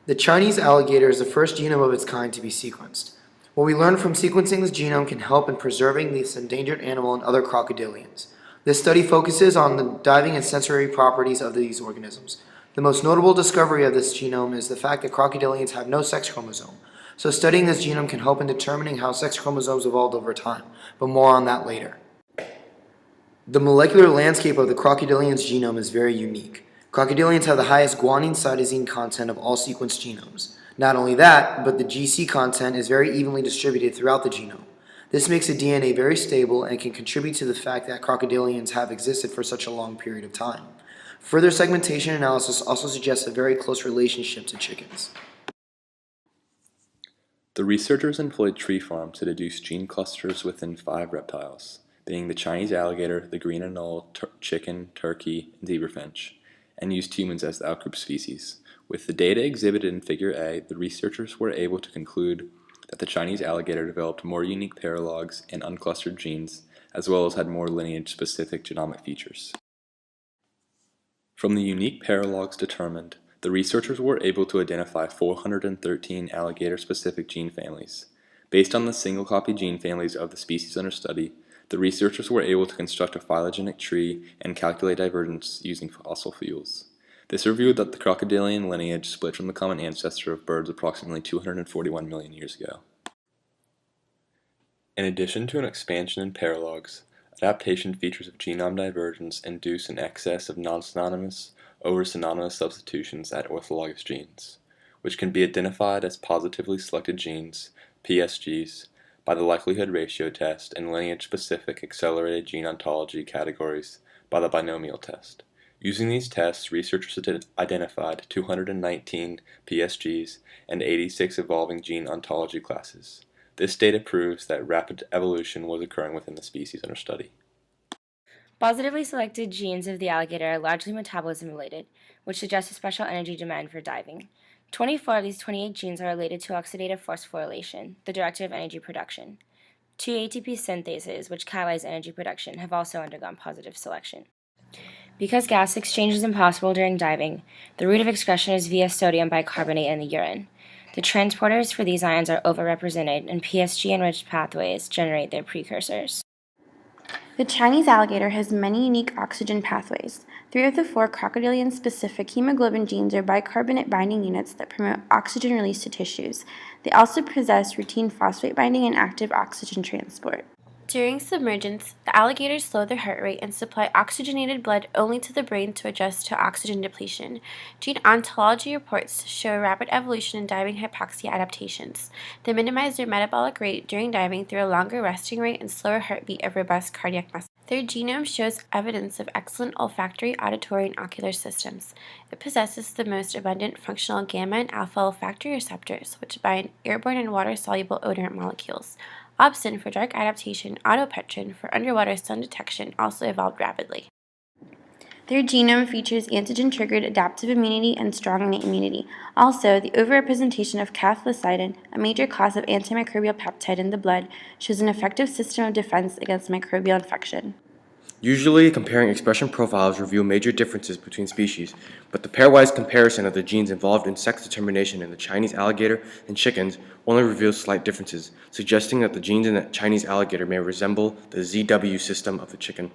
The Chinese alligator is the first genome of its kind to be sequenced. What we learned from sequencing this genome can help in preserving this endangered animal and other crocodilians. This study focuses on the diving and sensory properties of these organisms. The most notable discovery of this genome is the fact that crocodilians have no sex chromosome. So studying this genome can help in determining how sex chromosomes evolved over time, but more on that later. The molecular landscape of the crocodilian's genome is very unique. Crocodilians have the highest guanine cytosine content of all sequenced genomes. Not only that, but the GC content is very evenly distributed throughout the genome. This makes the DNA very stable and can contribute to the fact that crocodilians have existed for such a long period of time. Further segmentation analysis also suggests a very close relationship to chickens. The researchers employed tree farm to deduce gene clusters within 5 reptiles, being the Chinese alligator, the green anole, chicken, turkey, and zebrafinch, and used humans as the outgroup species. With the data exhibited in Figure A, the researchers were able to conclude that the Chinese alligator developed more unique paralogs and unclustered genes, as well as had more lineage-specific genomic features. From the unique paralogs determined, the researchers were able to identify 413 alligator-specific gene families. Based on the single-copy gene families of the species under study, the researchers were able to construct a phylogenetic tree and calculate divergence using fossil fuels. This revealed that the crocodilian lineage split from the common ancestor of birds approximately 241 million years ago. In addition to an expansion in paralogs, adaptation features of genome divergence induce an excess of non-synonymous over synonymous substitutions at orthologous genes, which can be identified as positively selected genes, PSGs, by the likelihood ratio test and lineage-specific accelerated gene ontology categories by the binomial test. Using these tests, researchers identified 219 PSGs and 86 evolving gene ontology classes. This data proves that rapid evolution was occurring within the species under study. Positively selected genes of the alligator are largely metabolism related, which suggests a special energy demand for diving. 24 of these 28 genes are related to oxidative phosphorylation, the director of energy production. 2 ATP synthases, which catalyze energy production, have also undergone positive selection. Because gas exchange is impossible during diving, the route of excretion is via sodium bicarbonate in the urine. The transporters for these ions are overrepresented, and PSG-enriched pathways generate their precursors. The Chinese alligator has many unique oxygen pathways. 3 of the 4 crocodilian-specific hemoglobin genes are bicarbonate binding units that promote oxygen release to tissues. They also possess routine phosphate binding and active oxygen transport. During submergence, the alligators slow their heart rate and supply oxygenated blood only to the brain to adjust to oxygen depletion. Gene ontology reports show a rapid evolution in diving hypoxia adaptations. They minimize their metabolic rate during diving through a longer resting rate and slower heartbeat of robust cardiac muscle. Their genome shows evidence of excellent olfactory, auditory, and ocular systems. It possesses the most abundant functional gamma and alpha olfactory receptors, which bind airborne and water-soluble odorant molecules. Opsin for dark adaptation, autopetrin for underwater sun detection also evolved rapidly. Their genome features antigen-triggered adaptive immunity and strong innate immunity. Also, the overrepresentation of cathelicidin, a major cause of antimicrobial peptide in the blood, shows an effective system of defense against microbial infection. Usually, comparing expression profiles reveal major differences between species, but the pairwise comparison of the genes involved in sex determination in the Chinese alligator and chickens only reveals slight differences, suggesting that the genes in the Chinese alligator may resemble the ZW system of the chicken.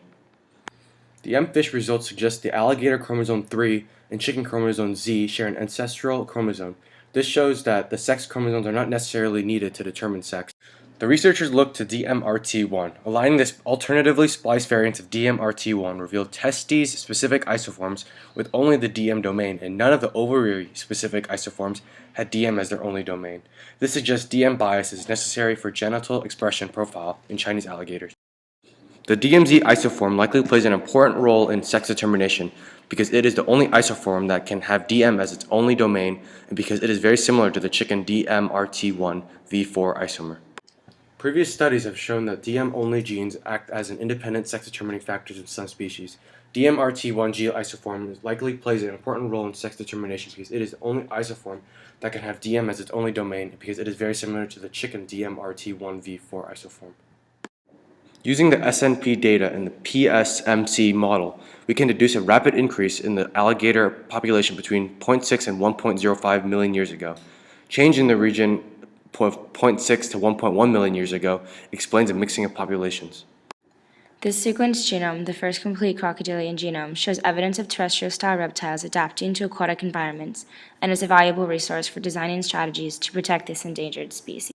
The M-fish results suggest the alligator chromosome 3 and chicken chromosome Z share an ancestral chromosome. This shows that the sex chromosomes are not necessarily needed to determine sex. The researchers looked to DMRT1. Aligning this alternatively spliced variant of DMRT1 revealed testes-specific isoforms with only the DM domain, and none of the ovary-specific isoforms had DM as their only domain. This suggests DM bias is necessary for genital expression profile in Chinese alligators. The DMZ isoform likely plays an important role in sex determination because it is the only isoform that can have DM as its only domain and because it is very similar to the chicken DMRT1 V4 isomer. Previous studies have shown that DM-only genes act as an independent sex-determining factors in some species. DMRT1G isoform likely plays an important role in sex determination because it is the only isoform that can have DM as its only domain and because it is very similar to the chicken DMRT1V4 isoform. Using the SNP data and the PSMC model, we can deduce a rapid increase in the alligator population between 0.6 and 1.05 million years ago. Change in the region 0.6 to 1.1 million years ago explains a mixing of populations. This sequenced genome, the first complete crocodilian genome, shows evidence of terrestrial-style reptiles adapting to aquatic environments and is a valuable resource for designing strategies to protect this endangered species.